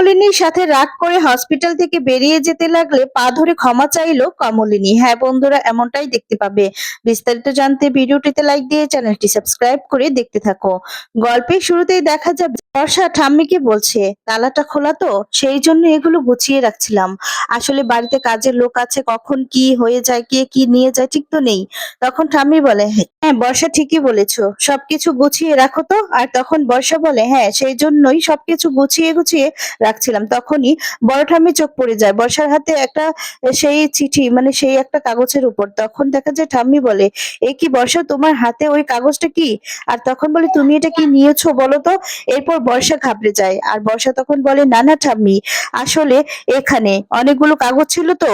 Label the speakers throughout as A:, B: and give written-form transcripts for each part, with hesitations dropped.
A: কমলিনীর সাথে রাগ করে হসপিটাল থেকে বেরিয়ে যেতে লাগলে পা ধরে ক্ষমা চাইলো কমলিনী। হ্যাঁ বন্ধুরা, এমনটাই দেখতে পাবে। বিস্তারিত জানতে ভিডিওটিতে লাইক দিয়ে চ্যানেলটি সাবস্ক্রাইব করে দেখতে থাকো। গল্পের শুরুতেই দেখা যাবে বর্ষা ঠাম্মিকে বলছে, তালাটা খোলা তো, সেই জন্য এগুলো গুছিয়ে রাখছিলাম। আসলে বাড়িতে কাজের লোক আছে, কখন কি হয়ে যায়, কে কি নিয়ে যায় ঠিক তো নেই। তখন ঠাম্মি বলে, হ্যাঁ বর্ষা ঠিকই বলেছো, সবকিছু গুছিয়ে রাখো তো। আর তখন বর্ষা বলে, হ্যাঁ সেই জন্যই সবকিছু গুছিয়ে গুছিয়ে রাখছিলাম। তখনই বড় ঠাম্মির চোখ পড়ে যায় বর্ষার হাতে একটা সেই চিঠি, মানে সেই একটা কাগজের উপর। তখন দেখা যায় ঠাম্মি বলে, এ কি বর্ষা, তোমার হাতে ওই কাগজটা কি? আর তখন বলে, তুমি এটা কি নিয়েছো বলো তো। এরপর বর্ষা ঘাবড়ে যায়, আর বর্ষা তখন বলে, না না ঠাম্মি, আসলে এখানে অনেকগুলো কাগজ ছিল তো,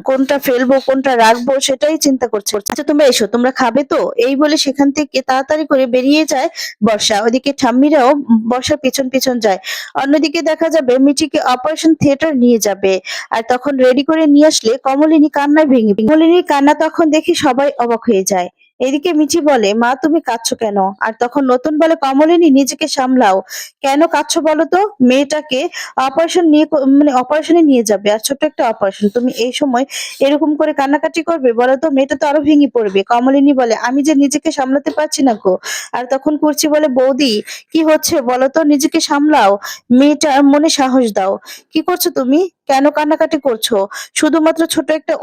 A: কোনটা ফেলবো কোনটা রাখবো সেটাই চিন্তা করছে। আচ্ছা তোমরা এসো, তোমরা খাবে তো। এই বলে সেখান থেকে তাড়াতাড়ি করে বেরিয়ে যায় বর্ষা। ওদিকে ঠাম্মিরাও বর্ষার পিছন পিছন যায়। অন্যদিকে দেখা যাবে মিঠিকে অপারেশন থিয়েটার নিয়ে যাবে। আর তখন রেডি করে নিয়ে আসলে কমলিনী কান্নায় ভেঙে পড়ে। কমলিনীর কান্না তখন দেখে সবাই অবাক হয়ে যায়। এদিকে মিঠি বলে, মা তুমি কাঁদছো কেন? আর তখন নতুন বলে, কমলিনী নিজেকে সামলাও, কেন কাঁদছো বলো তো। মেয়েটাকে অপারেশন নিয়ে মানে অপারেশনে নিয়ে যাবে, আর ছোট্ট একটা অপারেশন, তুমি এই সময় এরকম করে কান্নাকাটি করবে বলো তো, মেয়েটা তো আরো ভেঙে পড়বে। কমলিনী বলে, আমি যে নিজেকে সামলাতে পারছি না গো। আর তখন কুর্চি বলে, বৌদি কি হচ্ছে বলো তো, নিজেকে সামলাও, মেয়েটার মনে সাহস দাও। কি করছো তুমি? কেন কান্নাকাটি করছো? শুধুমাত্র ছোট একটা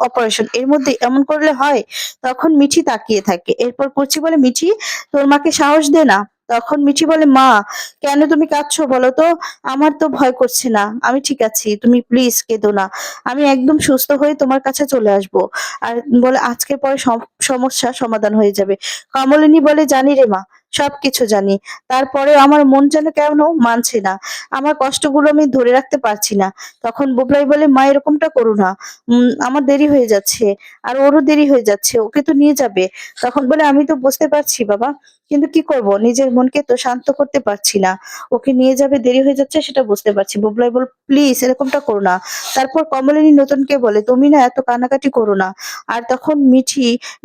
A: অপারেশন, এর মধ্যে এমন করলে হয়? তখন মিঠি তাকিয়ে থাকে। এরপর কুর্চি বলে, মিঠি তোর মাকে সাহস দে না। তখন মিঠি বলে, মা কেন তুমি কাঁদছো বলো তো, আমার তো ভয় করছে না, আমি ঠিক আছি, তুমি প্লিজ কেঁদো না, আমি একদম সুস্থ হয়ে তোমার কাছে চলে আসবো। আর বলে, আজকের পরে সমস্যা সমাধান হয়ে যাবে। কমলিনী বলে, জানি রে মা, সবকিছু জানি, তারপরে আমার মন যেন কেন মানছে না, আমার কষ্টগুলো আমি ধরে রাখতে পারছি না। তখন বুবলাই বলে, মা এরকমটা করো না, আমার দেরি হয়ে যাচ্ছে, আর ওরও দেরি হয়ে যাচ্ছে, ওকে তো নিয়ে যাবে। তখন বলে, আমি তো বুঝতে পারছি বাবা, কিন্তু কি করব, নিজের মনকে তো শান্ত করতে পারছি না। ওকে নিয়ে যাবে, দেরি হয়ে যাচ্ছে সেটা বুঝতে পারছি। বুবলাই বল, প্লিজ এরকমটা করো না। তারপর কমলিনী নতুনকে বলে, তুমি না এত কান্নাকাটি করো না। আর তখন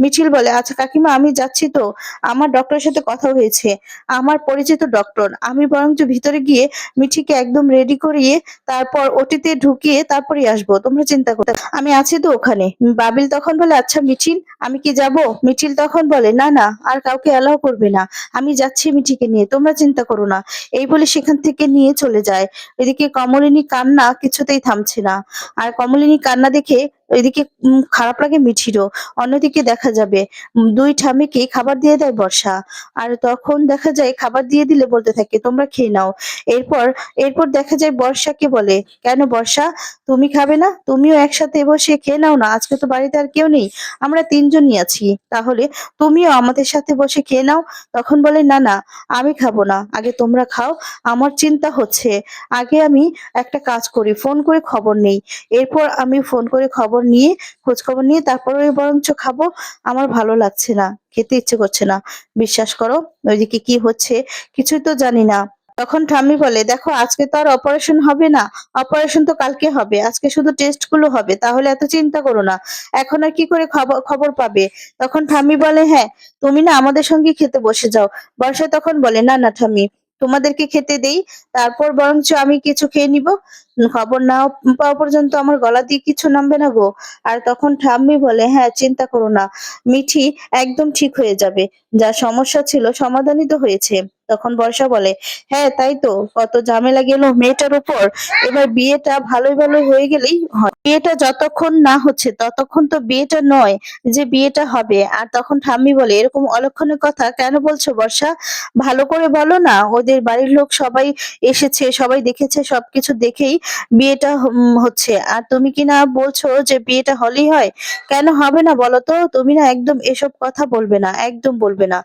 A: মিছিল বলে, আচ্ছা কাকিমা আমি যাচ্ছি তো, আমার ডক্টরের সাথে কথা হয়েছে, আমার পরিচিত ডক্টর, আমি বরঞ্চ ভিতরে গিয়ে মিঠিকে একদম রেডি করিয়ে তারপর ওটিতে ঢুকিয়ে তারপরই আসবো, তোমরা চিন্তা করো, আমি আছি তো ওখানে। বাবিল তখন বলে, আচ্ছা মিঠিল আমি কি যাব? মিঠিল তখন বলে, না না, আর কাউকে অ্যালাউ করবে না, আমি যাচ্ছি মিঠিকে নিয়ে, তোমরা চিন্তা করো না। এই বলে সেখান থেকে নিয়ে চলে যায়। এদিকে কমলিনী কান্না কিছুতেই থামছে না। আর কমলিনী কান্না দেখে এদিকে খারাপ লাগে মিঠিরও। অন্যদিকে দেখা যাবে দুই ঠাম্মিকে খাবার দিয়ে দেয় বর্ষা। আর তখন দেখা যায় খাবার দিয়ে দিলে বলতে থাকে, তোমরা খেয়ে নাও। এরপর এরপর দেখা যায় বর্ষাকে বলে, কেন বর্ষা, তুমি খাবে না? তুমিও একসাথে বসে খেয়ে নাও না, আজকে তো বাড়িতে আর কেউ নেই, আমরা তিনজনই আছি, তাহলে তুমিও আমাদের সাথে বসে খেয়ে নাও। তখন বলে, না না, আমি খাবো না, আগে তোমরা খাও, আমার চিন্তা হচ্ছে, আগে আমি একটা কাজ করি, ফোন করে খবর নেই, এরপর আমি ফোন করে খবর নিয়ে খোঁজ খবর নিয়ে তারপরে বরঞ্চ খাবো, আমার ভালো লাগছে না, খেতে ইচ্ছে করছে না, বিশ্বাস করো, ওইদিকে কি হচ্ছে কিছুই তো জানি না। তখন ঠাম্মি বলে, দেখো আজকে তো আর অপারেশন হবে না, অপারেশন তো কালকে হবে, আজকে শুধু টেস্ট গুলো হবে, তাহলে এত চিন্তা করো না, এখন আর কি করে খবর খবর পাবে। তখন ঠাম্মি বলে, হ্যাঁ তুমি না আমাদের সঙ্গে খেতে বসে যাও। বর্ষা তখন বলে, না না ঠাম্মি, তোমাদেরকে খেতে দেই, তারপর বরঞ্চ আমি কিছু খেয়ে নিব, খবর না পাওয়া পর্যন্ত আমার গলা দিয়ে কিছু নামবে না গো। আর তখন ঠাম্মি বলে, হ্যাঁ চিন্তা করো না, মিঠি একদম ঠিক হয়ে যাবে, যা সমস্যা ছিল সমাধানই তো হয়েছে। তখন বর্ষা বলে, হ্যাঁ তাই তো, কত ঝামেলা গেল মেয়েটার উপর, এবার বিয়েটা ভালোই ভালো হয়ে গেলেই হয়। বিয়েটা যতক্ষণ না হচ্ছে ততক্ষণ তো বিয়েটা নয়, যে বিয়েটা হবে। আর তখন ঠাম্মি বলে, এরকম অলক্ষণের কথা কেন বলছো বর্ষা, ভালো করে বলো না, ওদের বাড়ির লোক সবাই এসেছে, সবাই দেখেছে, সবকিছু দেখেই বিয়েটা হচ্ছে, আর তুমি কি না বলছো যে বিয়েটা হলেই হয়, কেন হবে না বলো তো, তুমি না একদম এসব কথা বলবে না, একদম বলবে না।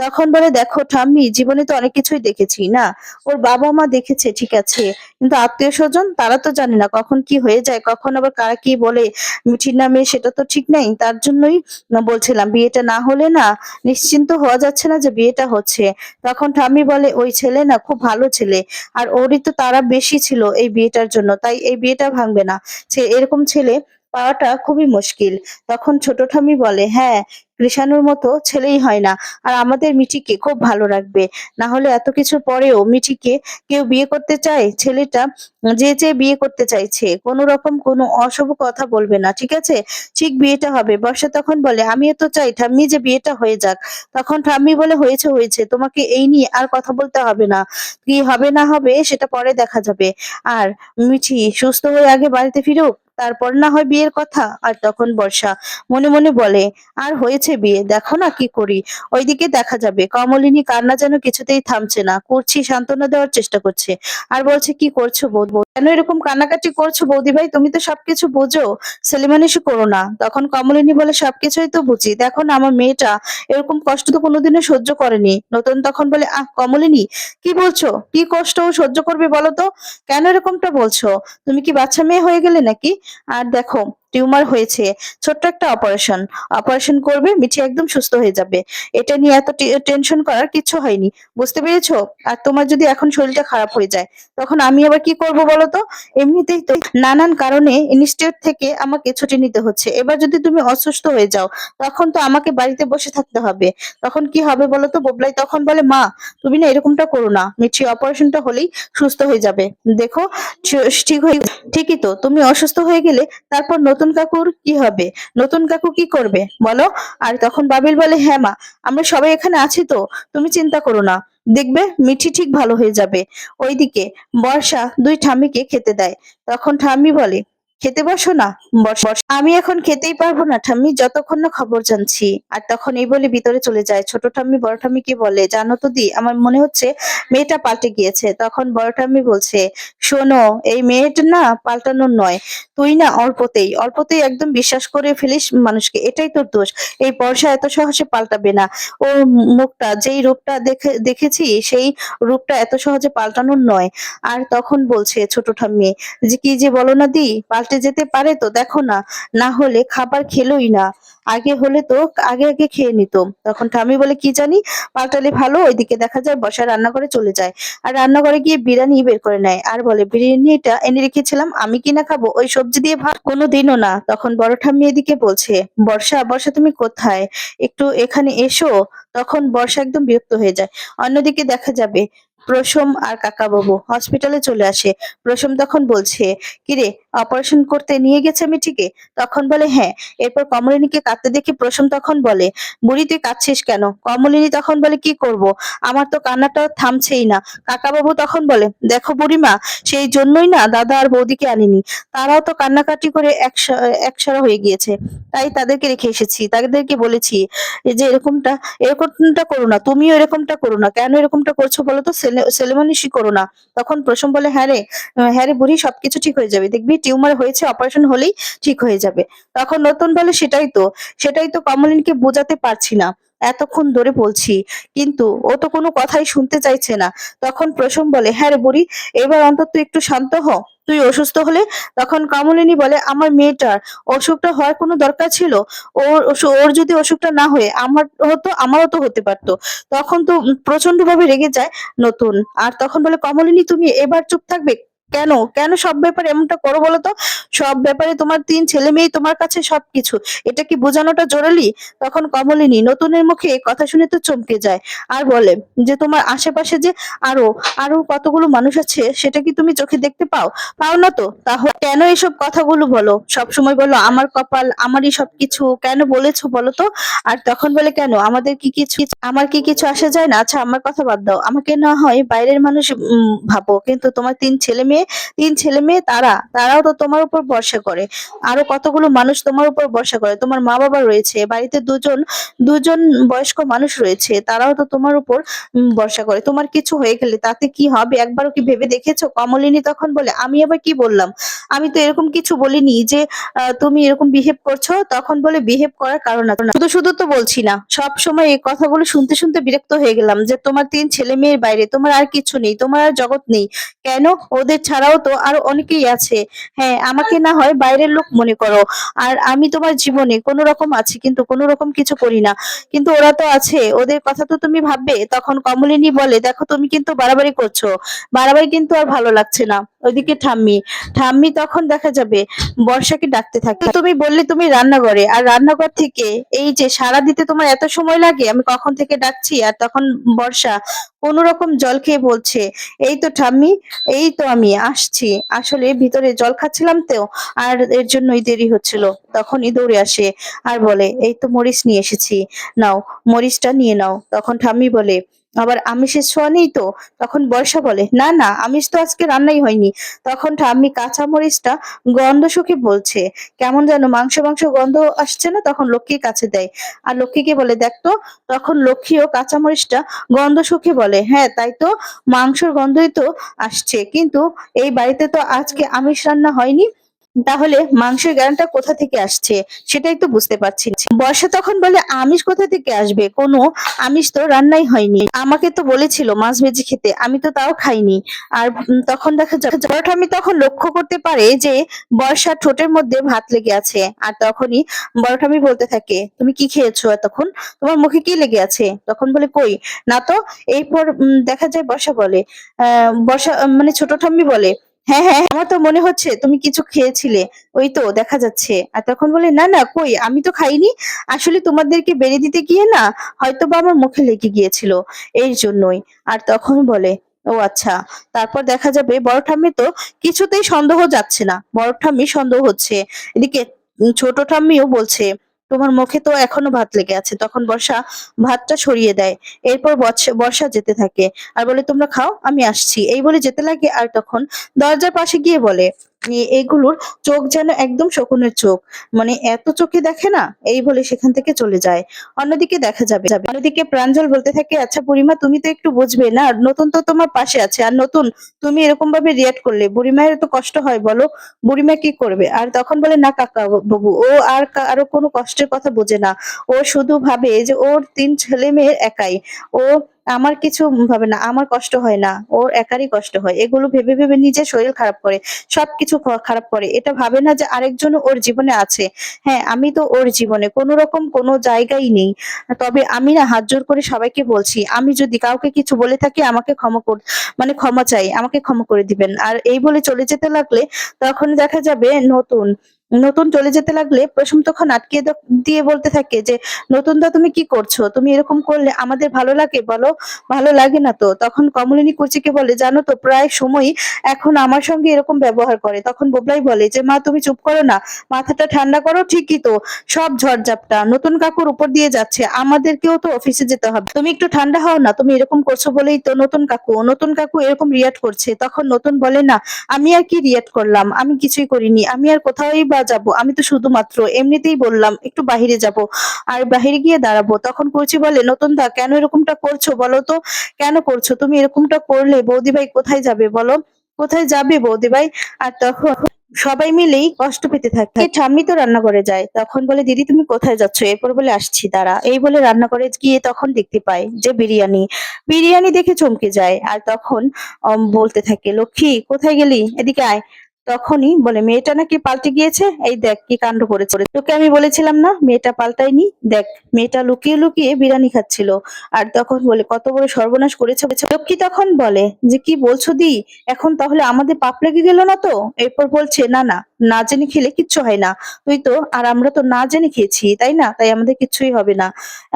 A: তখন বলে, দেখো ঠাম্মি, জীবনে তো অনেক কিছুই দেখেছি না, ওর বাবা মা দেখেছে ঠিক আছে, কিন্তু আত্মীয় স্বজন তারা তো জানে না কখন কি হয়ে যায়, কখন আবার কারা কি বলে মিঠির নামে, সেটা তো ঠিক নাই। তার জন্যই বলছিলাম, বিয়েটা না হলে না নিশ্চিন্ত হওয়া যাচ্ছে না যে বিয়েটা হচ্ছে। তখন ঠাম্মি বলে, ওই ছেলে না খুব ভালো ছেলে, আর ওরই তো তারা বেশি ছিল এই বিয়েটার জন্য, তাই এই বিয়েটা ভাঙবে না, এরকম ছেলে পাওয়াটা খুবই মুশকিল। তখন ছোট ঠাম্মি বলে, হ্যাঁ কৃষাণুর মতো ছেলেই হয় না। আর আমাদের মিঠিকে খুব ভালো রাখবে। না হলে এত কিছুর পরেও মিঠিকে কেউ বিয়ে করতে চায়? ছেলেটা যে বিয়ে করতে চাইছে কোনো রকম কোনো অশুভ কথা বলবে না, ঠিক আছে? ঠিক বিয়েটা হবে। বর্ষা তখন বলে, আমিও তো চাই ঠাম্মি যে বিয়েটা হয়ে যাক। তখন ঠাম্মি বলে, হয়েছে হয়েছে, তোমাকে এই নিয়ে আর কথা বলতে হবে না। কি হবে না হবে সেটা পরে দেখা যাবে। আর মিঠি সুস্থ হয়ে আগে বাড়িতে ফিরুক, তারপর না হয় বিয়ের কথা। আর তখন বর্ষা মনে মনে বলে, আর হয়েছে বিয়ে, দেখো না কি করি। ওইদিকে দেখা যাবে কমলিনী কান্না যেন কিছুতেই থামছে না, করছি সান্ত্বনা দেওয়ার চেষ্টা করছে। আর বলছে, কি করছো বৌদি, কেন এরকম কান্নাকাটি করছো বৌদি ভাই, তুমি তো সবকিছু বোঝো, ছেলেমানুষি করো না। তখন কমলিনী বলে, সবকিছুই তো বুঝি, দেখো না আমার মেয়েটা এরকম কষ্ট তো কোনোদিনও সহ্য করেনি। নতুন তখন বলে, আহ কমলিনী, কি বলছো, কি কষ্ট ও সহ্য করবে বলো তো, কেন এরকমটা বলছো? তুমি কি বাচ্চা মেয়ে হয়ে গেলে নাকি? আর দেখো টিউমার হয়েছে, ছোট্ট একটা অপারেশন, অপারেশন করবে, মিঠি একদম সুস্থ হয়ে যাবে। এটা নিয়ে এত টেনশন করার কিছু হয়নি, বুঝতে পেরেছো? আর তোমার যদি এখন শরীরটা খারাপ হয়ে যায়, তখন আমি আবার কি করব বলো তো? এমনিতেই তো নানান কারণে ইনস্টিটিউট থেকে আমাকে ছুটি নিতে হচ্ছে, এবার যদি তুমি অসুস্থ হয়ে যাও, তখন তো আমাকে বাড়িতে বসে থাকতে হবে। তখন কি হবে বলো তো? ববলাই তখন বলে, মা তুমি না এরকমটা করো না, মিঠি অপারেশনটা হলেই সুস্থ হয়ে যাবে। দেখো ঠিক হয়ে, ঠিকই তো, তুমি অসুস্থ হয়ে গেলে তারপর নতুন কাকুর কি হবে? নতুন কাকু কি করবে বলো? আর তখন বাবিল বলে, হ্যাঁ মা, আমরা সবাই এখানে আছি তো, তুমি চিন্তা করো না, দেখবে মিঠি ঠিক ভালো হয়ে যাবে। ওইদিকে বর্ষা দুই ঠাম্মিকে খেতে দেয়। তখন ঠাম্মি বলে, খেতে বসো না। বর্ষা, আমি এখন খেতেই পারবো না ঠাম্মি, যতক্ষণ না খবর জানছি। আর তখন এই বলে ভিতরে চলে যায়। ছোট ঠাম্মি বড় ঠাম্মিকে বলে, জানো তো দি, আমার মনে হচ্ছে মেয়েটা পাল্টে গিয়েছে। তখন বড় ঠাম্মি বলছে, শোনো, এই মেয়েটা না পাল্টানোর নয়, তুই না অল্পতেই অল্পতেই একদম বিশ্বাস করে ফেলিস মানুষকে, এটাই তোর দোষ। এই বর্ষা এত সহজে পাল্টাবে না। ওর মুখটা, যেই রূপটা দেখেছি সেই রূপটা এত সহজে পাল্টানোর নয়। আর তখন বলছে ছোট ঠাম্মি, যে কি যে বলো না দি, পাল্টে যেতে পারে তো, দেখো না, না হলে খাবার খেলোই না, আগে হলে তো আগে আগে খেয়ে নিত। তখন ঠাম্মি বলে, কি জানি, পাল্টালে ভালো। ওইদিকে দেখা যায় বর্ষা রান্নাঘরে চলে যায়। আর রান্নাঘরে গিয়ে বিরিয়ানি বের করে নেয় আর বলে, বিরিয়ানিটা এনে রেখেছিলাম, আমি কিনা খাবো ওই সবজি দিয়ে ভাত? কোনোদিনও না। তখন বড় ঠাম্মি এদিকে বলছে, বর্ষা বর্ষা তুমি কোথায়, একটু এখানে এসো। তখন বর্ষা একদম বিরক্ত হয়ে যায়। অন্যদিকে দেখা যাবে প্রসম আর কাকাবাবু হসপিটালে চলে আসে। প্রসম তখন বলছে, কিরে, অপারেশন করতে নিয়ে গেছে মিঠিকে? তখন বলে, হ্যাঁ। এরপর কমলিনীকে কাঁদতে দেখে প্রসম তখন বলে, বুড়ি তুই কাঁদছিস কেন? কমলিনী তখন বলে, কি করব, আমার তো কান্নাটা থামছেই না। কাকাবাবু তখন বলে, দেখো বুড়িমা, সেই জন্যই না দাদা আর বৌদিকে আনিনি, তারাও তো কান্নাকাটি করে একসারা হয়ে গিয়েছে, তাই তাদেরকে রেখে এসেছি। তাদেরকে বলেছি এই যে এরকমটা করো না, তুমিও এরকমটা করো না, কেন এরকমটা করছো বলো তো? ছেলেমানুষি করো না। তখন প্রসম বলে, হ্যাঁ রে বুড়ি, সবকিছু ঠিক হয়ে যাবে, দেখবি টিউমার হয়েছে, অপারেশন হলেই ঠিক হয়ে যাবে। তখন নতুন বলে, সেটাই তো কমলিনীকে বোঝাতে পারছি না, এতক্ষণ ধরে বলছি, কিন্তু ও তো কোনো কথাই শুনতে চাইছে না। তখন প্রসম বলে, হ্যাঁ রে বুড়ি, এবার অন্তত একটু শান্ত হ, তুই অসুস্থ হলে। তখন কমলিনী বলে, আমার মেয়েটার অসুখটা হওয়ার কোনো দরকার ছিল? ওর যদি অসুখটা না হয়ে আমার হতো, আমারও তো হতে পারতো। তখন তো প্রচন্ড ভাবে রেগে যায় নতুন। আর তখন বলে, কমলিনী তুমি এবার চুপ থাকবে? কেন কেন সব ব্যাপারে এমনটা করো বলো তো? সব ব্যাপারে তোমার 3 ছেলে মেয়ে তোমার কাছে সবকিছু, এটা কি বোঝানোটা জরুরি? তখন কমলিনী নতুনের মুখে কথা শুনে তো চমকে যায়। আর বলে, যে তোমার আশেপাশে যে আরো আরো কতগুলো মানুষ আছে, সেটা কি তুমি চোখে দেখতে পাও? পাও না তো, তাহলে কেন এসব কথাগুলো বলো? সব সময় বলো আমার কপাল, আমারই সবকিছু, কেন বলেছো বলো তো? আর তখন বলে, কেন আমাদের কি কিছু, আমার কি কিছু আসে যায় না? আচ্ছা আমার কথা বাদ দাও, আমাকে না হয় বাইরের মানুষ ভাবো, কিন্তু তোমার 3 ছেলে মেয়ে তারাও তো তোমার উপর ভরসা করে। আরো কতগুলো মানুষ তোমার উপর ভরসা করে, তোমার মা বাবা রয়েছে বাড়িতে, দুজন দুজন বয়স্ক মানুষ রয়েছে, তারাও তো তোমার উপর ভরসা করে। তোমার কিছু হয়ে গেলে তাতে কি হবে, একবারও কি ভেবে দেখেছো? কমলিনী তখন বলে, আমি আবার কি বললাম? আমি তো এরকম কিছু বলিনি যে তুমি এরকম বিহেভ করছো। তখন বলে, বিহেভ করার কারণ আছে, শুধু শুধু তো বলছি না, সব সময় এই কথাগুলো শুনতে শুনতে বিরক্ত হয়ে গেলাম, যে তোমার 3 ছেলে মেয়ের বাইরে তোমার আর কিছু নেই, তোমার আর জগৎ নেই। কেন? ওদের ছাড়াও তো আরো অনেকেই আছে। হ্যাঁ, আমাকে না হয় বাইরের লোক মনে করো, আর আমি তোমার জীবনে কোনো রকম আছি, কিন্তু কোনো রকম কিছু করি না, কিন্তু ওরা তো আছে, ওদের কথা তো তুমি ভাববে। তখন কমলিনী বলে, দেখো তুমি কিন্তু বাড়াবাড়ি করছো, বাড়াবাড়ি কিন্তু আর ভালো লাগছে না। ওইদিকে ঠাম্মি তখন দেখা যাবে বর্ষাকে ডাকতে থাকে, তুমি বললে তুমি রান্নাঘরে, আর রান্নাঘর থেকে এই যে সাড়া দিতে তোমার এত সময় লাগে, আমি কখন থেকে ডাকছি। আর তখন বর্ষা কোনো রকম জল খেয়ে বলছে, এই তো ঠাম্মি, এই তো আমি আসছি, আসলে ভিতরে জল খাচ্ছিলাম তো, আর এর জন্যই দেরি হচ্ছিল। তখনই দৌড়ে আসে আর বলে, এই তো মরিচ নিয়ে এসেছি, নাও মরিচটা নিয়ে নাও। তখন ঠাম্মি বলে, আবার আমিষের ছোঁয়া নেই তো? তখন বর্ষা বলে, না না, আমিষ তো আজকে রান্নাই হয়নি। তখন ঠাম্মি কাঁচা মরিচটা গন্ধ শুকে বলছে, কেমন যেন মাংস মাংস গন্ধ আসছে না? তখন লক্ষ্মীর কাছে দেয়, আর লক্ষ্মীকে বলে, দেখ তো। তখন লক্ষ্মীও কাঁচা মরিচটা গন্ধ শুকে বলে, হ্যাঁ তাই তো, মাংসের গন্ধই তো আসছে, কিন্তু এই বাড়িতে তো আজকে আমিষ রান্না হয়নি, তাহলে মাংসের গ্রানটা কোথা থেকে আসছে সেটাই তো বুঝতে পারছি না। বর্ষা তখন বলে, আমিষ কোথা থেকে আসবে, কোনো আমিষ তো রান্নাই হয়নি, আমাকে তো বলেছিল মাছ ভেজে খেতে, আমি তো তাও খাইনি। আর তখন দেখা যায় বড় আমি তখন লক্ষ্য করতে পারে যে বর্ষার ঠোঁটের মধ্যে ভাত লেগে আছে। আর তখনই বড় ঠাম্মি বলতে থাকে, তুমি কি খেয়েছো এতক্ষণ, তোমার মুখে কি লেগে আছে? তখন বলে, কই না তো। এরপর দেখা যায় বর্ষা বলে, বর্ষা মানে ছোট ঠাম্মি বলে, হ্যাঁ হ্যাঁ, আমার তো মনে হচ্ছে তুমি কিছু খেয়েছিলে, ওই তো দেখা যাচ্ছে। আর তখন বলে, না না, কই, আমি তো খাইনি, আসলে তোমাদেরকে বেড়ে দিতে গিয়ে না হয়তো বা আমার মুখে লেগে গিয়েছিল, এই জন্যই। আর তখন বলে, ও আচ্ছা। তারপর দেখা যাবে বড় ঠাম্মি তো কিছুতেই সন্দেহ যাচ্ছে না, বড় ঠাম্মি সন্দেহ হচ্ছে। এদিকে ছোট ঠাম্মিও বলছে, তোমার মুখে তো এখনো ভাত লেগে আছে। তখন বর্ষা ভাতটা সরিয়ে দেয়। এরপর বর্ষা যেতে থাকে আর বলে, তোমরা খাও, আমি আসছি, এই বলে যেতে লাগে। আর তখন দরজার পাশে গিয়ে বলে, এগুলোর চোখ যেন একদম শকুনের চোখ, মানে এত চোখে দেখে না, এই বলে সেখান থেকে চলে যায়। অন্যদিকে দেখা যাবে অন্যদিকে প্রাঞ্জল বলতে থাকে, আচ্ছা বুড়িমা, তুমি তো একটু বুঝবে না, নতুন তো তোমার পাশে আছে, আর নতুন তুমি এরকম ভাবে রিয়াক্ট করলে বুড়িমায়ের তো কষ্ট হয়, বলো বুড়িমা কি করবে? আর তখন বলে, না কাকা বাবু, ও আর কারো কোনো কষ্টের কথা বোঝে না, ও শুধু ভাবে যে ওর 3 ছেলে মেয়ের একাই, ও আমার কিছু ভাবে না, আমার কষ্ট হয় না, ওর একারই কষ্ট হয়, এগুলো ভেবে ভেবে নিজের শরীর খারাপ করে, সবকিছু খারাপ করে, এটা ভাবে না যে আরেকজন ওর জীবনে আছে। হ্যাঁ, আমি তো ওর জীবনে কোনো রকম কোনো জায়গায় নেই, তবে আমি না হাত জোড় করে সবাইকে বলছি, আমি যদি কাউকে কিছু বলে থাকি আমাকে ক্ষমা কর, মানে ক্ষমা চাই, আমাকে ক্ষমা করে দিবেন। আর এই বলে চলে যেতে লাগলে তখন দেখা যাবে নতুন নতুন চলে যেতে লাগলে প্রশম তখন আটকে দিয়ে বলতে থাকে যে, নতুন দা তুমি কি করছো, তুমি এরকম করলে আমাদের ভালো লাগে বলো? ভালো লাগে না তো। তখন কমলিনী কুচিকে বলে, জানো তো প্রায় সময়ই এখন আমার সঙ্গে এরকম ব্যবহার করে। তখন বোবলাই বলে যে, মা তুমি চুপ করো না, মাথাটা ঠান্ডা করো, ঠিকই তো, সব ঝড়ঝাপটা নতুন কাকুর উপর দিয়ে যাচ্ছে, আমাদেরকেও তো অফিসে যেতে হবে, তুমি একটু ঠান্ডা হও না, তুমি এরকম করছো বলেই তো নতুন কাকু এরকম রিয়াক্ট করছে। তখন নতুন বলে, না আমি আর কি রিয়াক্ট করলাম, আমি কিছুই করিনি, আমি আর কোথাওই বা যাবো, আমি তো শুধুমাত্র এমনিতেই বললাম একটু বাহিরে যাব, আর বাহিরে গিয়ে দাঁড়াবো। তখন কুচি বলে, নতুন দা কেন এরকমটা করছো বলো তো, কেন করছো? তুমি এরকমটা করলে বৌদি ভাই কোথায় যাবে বলো, কোথায় যাবে বৌদি ভাই? আর তখন সবাই মিলেই কষ্ট পেতে থাকে। ঠাম্মি তো রান্নাঘরে যায়, তখন বলে, দিদি তুমি কোথায় যাচ্ছ? এরপর বলে, আসছি দাঁড়া, এই বলে রান্নাঘরে গিয়ে তখন দেখতে পায় যে বিরিয়ানি, বিরিয়ানি দেখে চমকে যায়। আর তখন বলতে থাকে, লক্ষ্মী কোথায় গেলি, এদিকে আয়। তখনই বলে, মেয়েটা নাকি পাল্টে গিয়েছে, এই দেখ কি কাণ্ড করেছে, তোকে আমি বলেছিলাম না মেয়েটা পাল্টায়নি, দেখ মেয়েটা লুকিয়ে লুকিয়ে বিরিয়ানি খাচ্ছিল। আর তখন বলে, কত বড় সর্বনাশ করেছে। লক্ষ্মী তখন বলে যে, কি বলছো দি, এখন তাহলে আমাদের পাপ লেগে গেল না তো? এরপর বলছে, না না, না জেনে খেলে কিচ্ছু হয় না, তুই তো আর আমরা তো না জেনে খেয়েছি তাই না, তাই আমাদের কিচ্ছুই হবে না।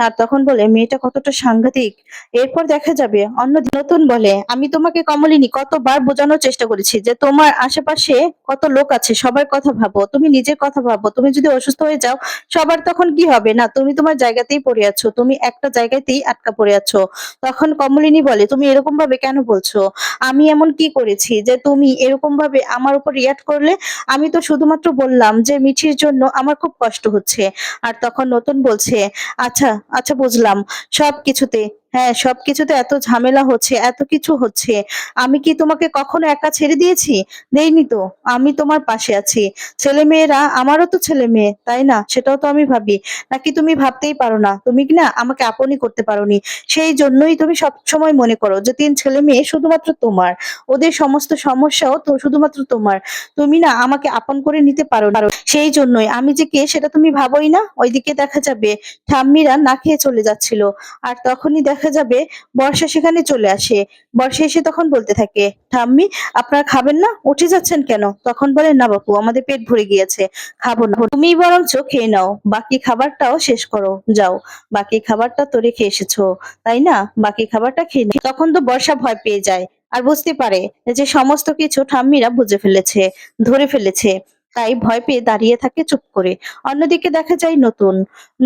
A: আর তখন বলে, মেয়েটা কতটা সাংঘাতিক। এরপর দেখা যাবে অন্য নতুন বলে, আমি তোমাকে কমলিনী কতবার বোঝানোর চেষ্টা করেছি যে তোমার আশেপাশে কত লোক আছে, সবার কথা ভাবো, তুমি নিজের কথা ভাবো, তুমি যদি অসুস্থ হয়ে যাও সবার তখন কি হবে? না, তুমি তোমার জায়গাতেই পড়ে আছো, তুমি একটা জায়গাতেই আটকা পড়ে আছো। তখন কমলিনী বলে, তুমি এরকম ভাবে কেন বলছো, আমি এমন কি করেছি যে তুমি এরকম ভাবে আমার উপর রিয়াক্ট করলে? আমি তো শুধুমাত্র বললাম যে মিঠির জন্য আমার খুব কষ্ট হচ্ছে। আর তখন নতুন বলছে, আচ্ছা আচ্ছা বুঝলাম, সবকিছুতে, হ্যাঁ সবকিছুতে এত ঝামেলা হচ্ছে, এত কিছু হচ্ছে, আমি কি তোমাকে কখনো একা ছেড়ে দিয়েছি? দেইনি তো, আমি তোমার পাশে আছি, ছেলে মেয়েরা আমারও তো ছেলে মেয়ে তাই না, সেটাও তো আমি ভাবি, নাকি তুমি ভাবতেই পারো না? তুমি কি না আমাকে আপনই করতে পারোনি, সেই জন্যই তুমি সব সময় মনে করো যে 3 ছেলে মেয়ে শুধুমাত্র তোমার, ওদের সমস্ত সমস্যাও তো শুধুমাত্র তোমার, তুমি না আমাকে আপন করে নিতে পারো না, সেই জন্যই আমি যে কে সেটা তুমি ভাবোই না। ওইদিকে দেখা যাবে ঠাম্মিরা না খেয়ে চলে যাচ্ছিল। আর তখনই দেখা দেখা যাবে বর্ষা সেখানে চলে আসে। বর্ষা এসে তখন বলতে থাকে, ঠাম্মি আপনারা খাবেন না? উঠে যাচ্ছেন কেন? তখন বলে, না বাপু, আমাদের পেট ভরে গিয়েছে, খাবো না। তুমিই বরঞ্চ খেয়ে নাও, বাকি খাবারটাও শেষ করো, যাও। বাকি খাবারটা তো রেখে এসেছো, তাই না? বাকি খাবারটা খেয়ে নাও। তখন তো বর্ষা ভয় পেয়ে যায় আর বুঝতে পারে যে সমস্ত কিছু ঠাম্মিরা বুঝে ফেলেছে, ধরে ফেলেছে। তাই ভয় পেয়ে দাঁড়িয়ে থাকে চুপ করে। অন্যদিকে দেখা যায় নতুন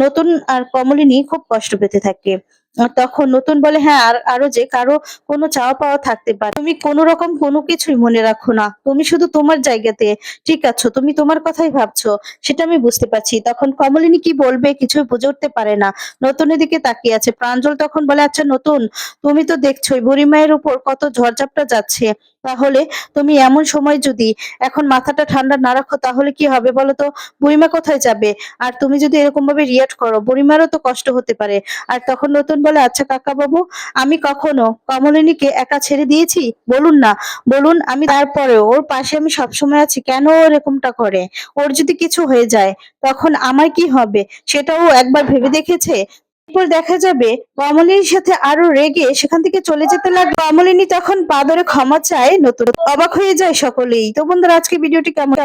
A: নতুন আর কমলিনী খুব কষ্ট পেতে থাকে। তখন নতুন বলে, হ্যাঁ, আরো যে কারো কোনো চাওয়া পাওয়া থাকতে পারে, তুমি কোনো রকম কোনো কিছুই মনে রাখো না, তুমি শুধু তোমার জায়গাতে ঠিক আছো, তুমি তোমার কথাই ভাবছো, সেটা আমি বুঝতে পারছি। তখন কমলিনী কি বলবে কিছুই বুঝে উঠতে পারে না, নতুনের দিকে তাকিয়ে আছে। প্রাঞ্জল তখন বলে, আচ্ছা নতুন, তুমি তো দেখছোই বুড়ি মায়ের উপর কত ঝড়ঝাপটা যাচ্ছে, তাহলে তুমি এমন সময় যদি এখন মাথাটা ঠান্ডা না রাখো তাহলে কি হবে বলো তো? বুড়িমা কোথায় যাবে? আর তুমি যদি এরকম ভাবে রিয়াক্ট করো, বুড়িমারও তো কষ্ট হতে পারে। আর তখন নতুন বলে, আচ্ছা কাকা বাবু, আমি কখনো কমলিনীকে একা ছেড়ে দিয়েছি? বলুন না, বলুন। আমি তারপরেও ওর পাশে আমি সবসময় আছি, কেন ও এরকমটা করে? ওর যদি কিছু হয়ে যায় তখন আমার কি হবে, সেটাও একবার ভেবে দেখেছে? এরপর দেখা যাবে কমলিনীর সাথে আরো রেগে সেখান থেকে চলে যেতে লাগলো। কমলিনী তখন পা ধরে ক্ষমা চায়, নতুন। অবাক হয়ে যায় সকলেই। তো বন্ধুরা, আজকে ভিডিওটি কেমন